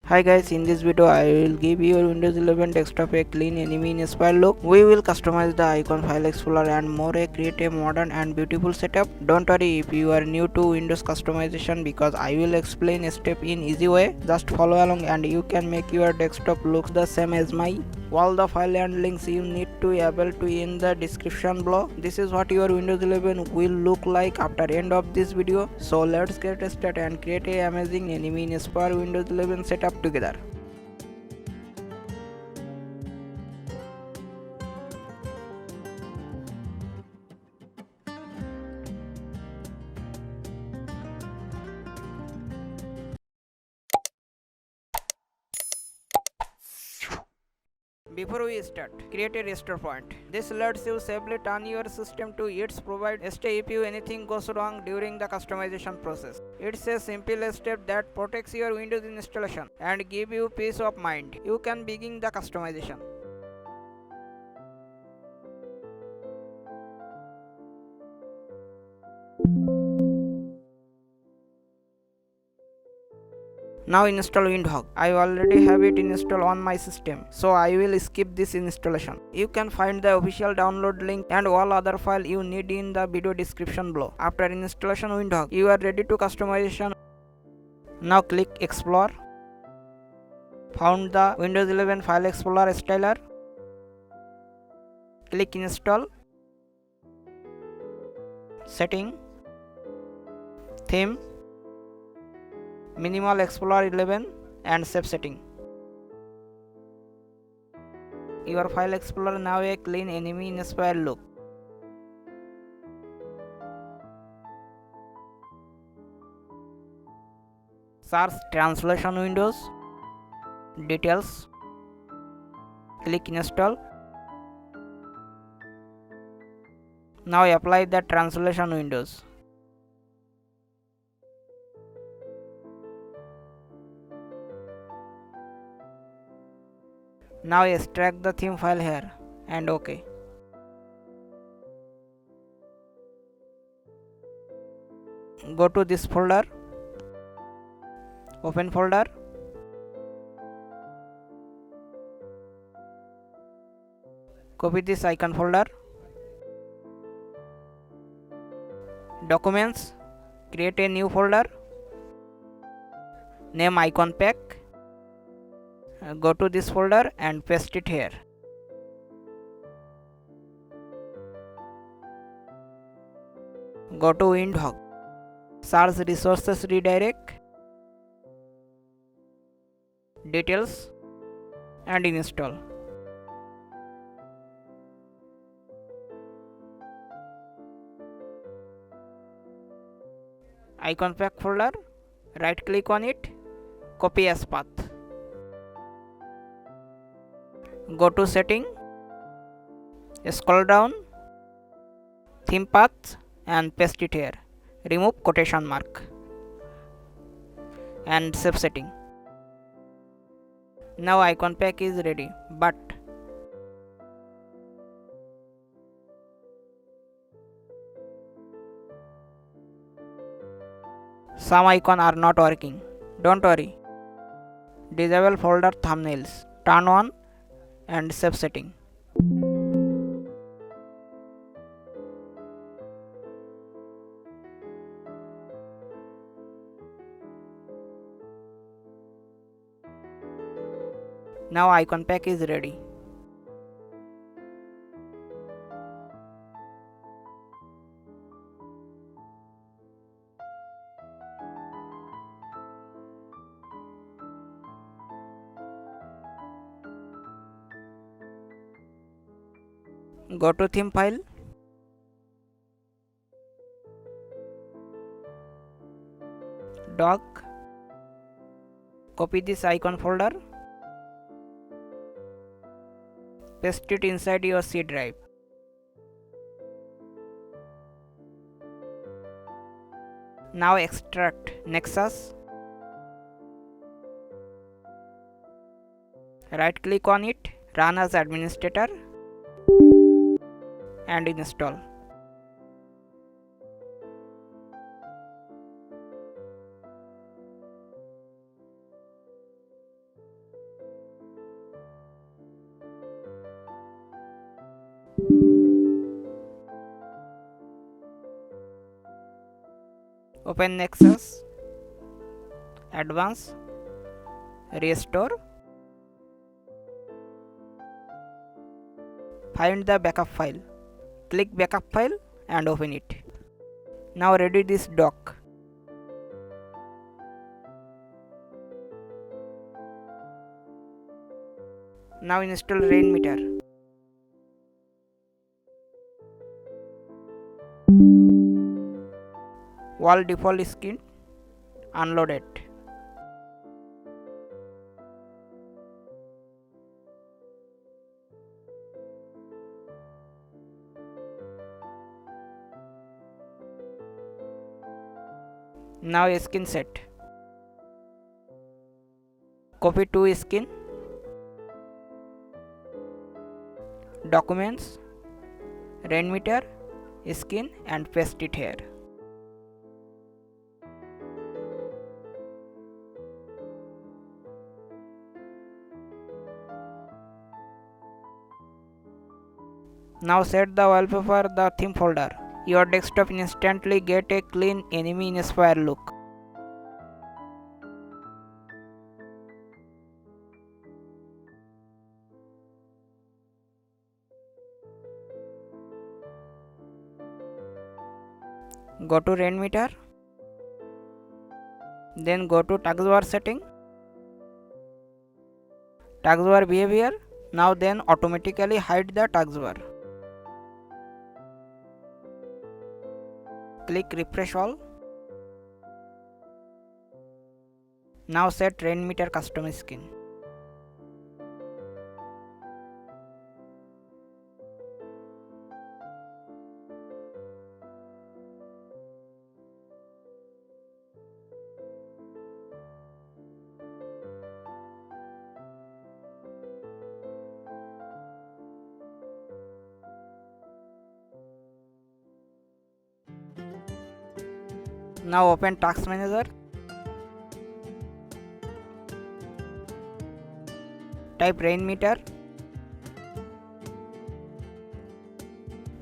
Hi guys, in this video I will give your Windows 11 desktop a clean enemy inspired look. We will customize the icon, file explorer and more, create a modern and beautiful setup. Don't worry if you are new to Windows customization because I will explain a step in easy way. Just follow along and you can make your desktop look the same as my. All the file and links you need to able to in the description below. This is what your Windows 11 will look like after end of this video. So let's get started and create a amazing enemy inspired Windows 11 setup together. Before we start, create a restore point. This lets you safely turn your system to its provided state if anything goes wrong during the customization process. It's a simple step that protects your Windows installation and give you peace of mind. You can begin the customization. Now install Windhawk. I already have it installed on my system, so I will skip this installation. You can find the official download link and all other files you need in the video description below. After installation Windhawk, you are ready to customization. Now click Explore. Found the Windows 11 File Explorer styler. Click Install. Setting. Theme. Minimal Explorer 11 and save setting. Your file explorer now a clean enemy inspired look. Search translation windows. Details. Click install. Now apply the translation windows. Now extract the theme file here and OK. Go to this folder, open folder, copy this icon folder, documents, create a new folder, name icon pack. Go to this folder and paste it here. Go to Windhawk. Search resources redirect, details and install. Icon pack folder, right click on it, copy as path. Go to setting, scroll down, theme path and paste it here. Remove quotation mark and save setting. Now icon pack is ready, but some icons are not working. Don't worry. Disable folder thumbnails, turn on and save setting. Now icon pack is ready. Go to theme file, dock, copy this icon folder, paste it inside your C drive. Now extract Nexus, right click on it, run as administrator and install. Open Nexus, Advanced, Restore. Find the backup file. Click backup file and open it. Now ready this dock. Now install Rainmeter. Wall default skin unloaded. Now skin set. Copy to skin. Documents, Rainmeter Skin and paste it here. Now set the wallpaper the theme folder. Your desktop instantly get a clean enemy inspire look. Go to Rainmeter, then go to taskbar setting, taskbar behavior. Now then automatically hide the taskbar. Click refresh all. Now set Rainmeter custom skin. Now open Task Manager. Type Rainmeter.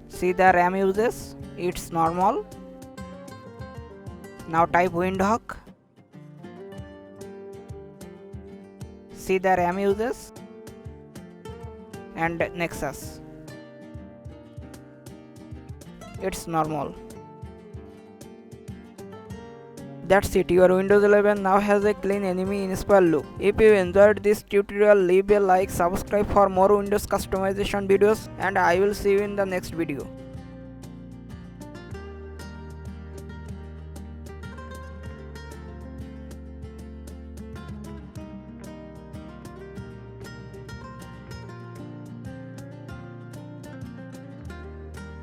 See the RAM uses, it's normal. Now type Windhawk. See the RAM uses and Nexus. It's normal. That's it, your Windows 11 now has a clean enemy inspire look. If you enjoyed this tutorial, leave a like, subscribe for more Windows customization videos, and I will see you in the next video.